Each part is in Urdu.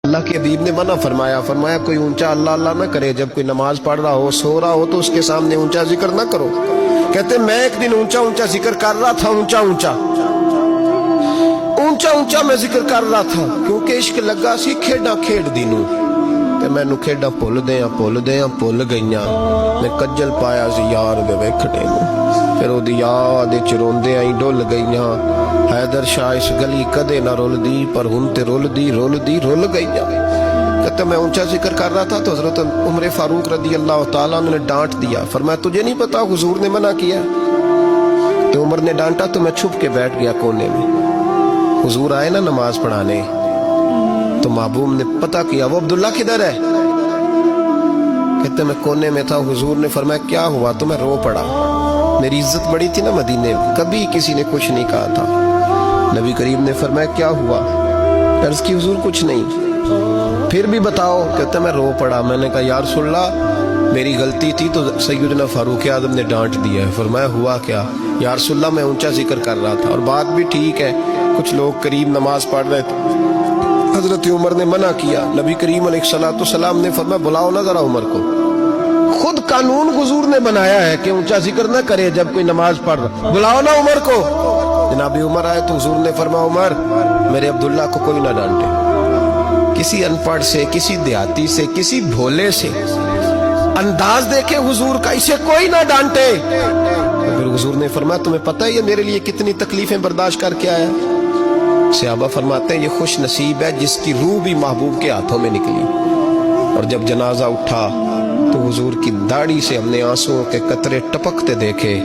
اللہ کے حبیب نے منع فرمایا، فرمایا کوئی اونچا اللہ اللہ نہ کرے، جب کوئی نماز پڑھ رہا ہو سو رہا ہو تو اس کے سامنے اونچا ذکر نہ کرو۔ کہتے میں ایک دن اونچا اونچا ذکر کر رہا تھا، اونچا اونچا میں ذکر کر رہا تھا، کیونکہ عشق لگا سی کھیڈا کھیڈ دینوں تے مینوں کھیڈا بھول گئیاں، میں کجل پایا سی یار دے ویکھنے نوں، پھر او دی یاد وچ روندے آئی ڈل گئیاں، حیدر شاہ اس گلی کدے نہ رول دی، پر ہن تے رول گئیاں۔ کہتے میں اونچا ذکر کر رہا تھا تو حضرت عمر فاروق رضی اللہ تعالیٰ عنہ نے ڈانٹ دیا، فرمایا تجھے نہیں پتا حضور نے منع کیا؟ تو عمر نے ڈانٹا تو میں چھپ کے بیٹھ گیا کونے میں۔ حضور آئے نا نماز پڑھانے تو محبوب نے پتہ کیا وہ عبداللہ کدھر ہے؟ کہتے میں کونے میں تھا، حضور نے فرمایا کیا ہوا؟ تو میں رو پڑا، میری عزت بڑی تھی نا مدینے میں، کبھی کسی نے کچھ نہیں کہا تھا۔ نبی کریم نے فرمایا کیا ہوا؟ عرض کی حضور کچھ نہیں۔ پھر بھی بتاؤ؟ کہتا میں رو پڑا، میں نے کہا یا رسول اللہ میری غلطی تھی تو سیدنا فاروق اعظم نے ڈانٹ دیا ہے۔ فرمایا ہوا کیا؟ یا رسول اللہ میں اونچا ذکر کر رہا تھا، اور بات بھی ٹھیک ہے، کچھ لوگ قریب نماز پڑھ رہے تھے، حضرت عمر نے منع کیا، نبی کریم علیہ السلام نے فرمایا بلاؤ نہ ذرا عمر کو، خود قانون حضور نے بنایا ہے کہ اونچا ذکر نہ کرے جب کوئی نماز پڑھ رہا، بلاؤ نا عمر کو۔ جناب عمر آئے تو حضور نے فرمایا عمر میرے عبداللہ کو کوئی نہ ڈانٹے، کسی ان پڑھ سے، کسی دیہاتی سے، کسی بھولے سے انداز دیکھے حضور کا، اسے کوئی نہ ڈانٹے۔ پھر حضور نے فرمایا تمہیں پتہ ہے یہ میرے لیے کتنی تکلیفیں برداشت کر کے آیا؟ صحابہ فرماتے ہیں یہ خوش نصیب ہے جس کی روح بھی محبوب کے ہاتھوں میں نکلی۔ اور جب جنازہ اٹھا تو حضور کی داڑھی سے ہم نے آنسوؤں کے قطرے ٹپکتے دیکھے۔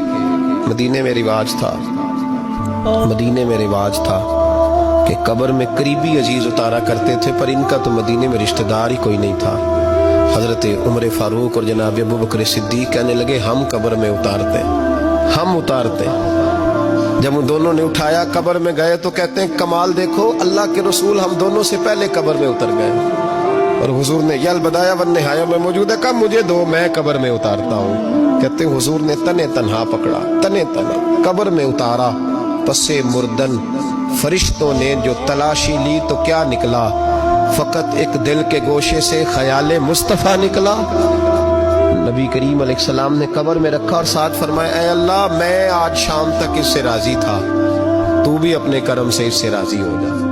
مدینے میں رواج تھا کہ قبر میں قریبی عزیز اتارا کرتے تھے، پر ان کا تو مدینے میں رشتہ دار ہی کوئی نہیں تھا۔ حضرت عمر فاروق اور جناب ابو بکر صدیق کہنے لگے ہم قبر میں اتارتے۔ جب ان دونوں نے اٹھایا قبر میں گئے تو کہتے ہیں کمال دیکھو اللہ کے رسول ہم دونوں سے پہلے قبر میں اتر گئے، اور حضور نے یہ البدایہ والنہایہ میں موجود ہے، کہا مجھے دو میں قبر میں اتارتا ہوں۔ کہتے ہیں حضور نے تنے تنہا پکڑا، تنے تنہا قبر میں اتارا، پسے مردن فرشتوں نے جو تلاشی لی تو کیا نکلا؟ فقط ایک دل کے گوشے سے خیال مصطفیٰ نکلا۔ نبی کریم علیہ السلام نے قبر میں رکھا اور ساتھ فرمایا اے اللہ میں آج شام تک اس سے راضی تھا، تو بھی اپنے کرم سے اس سے راضی ہو جا۔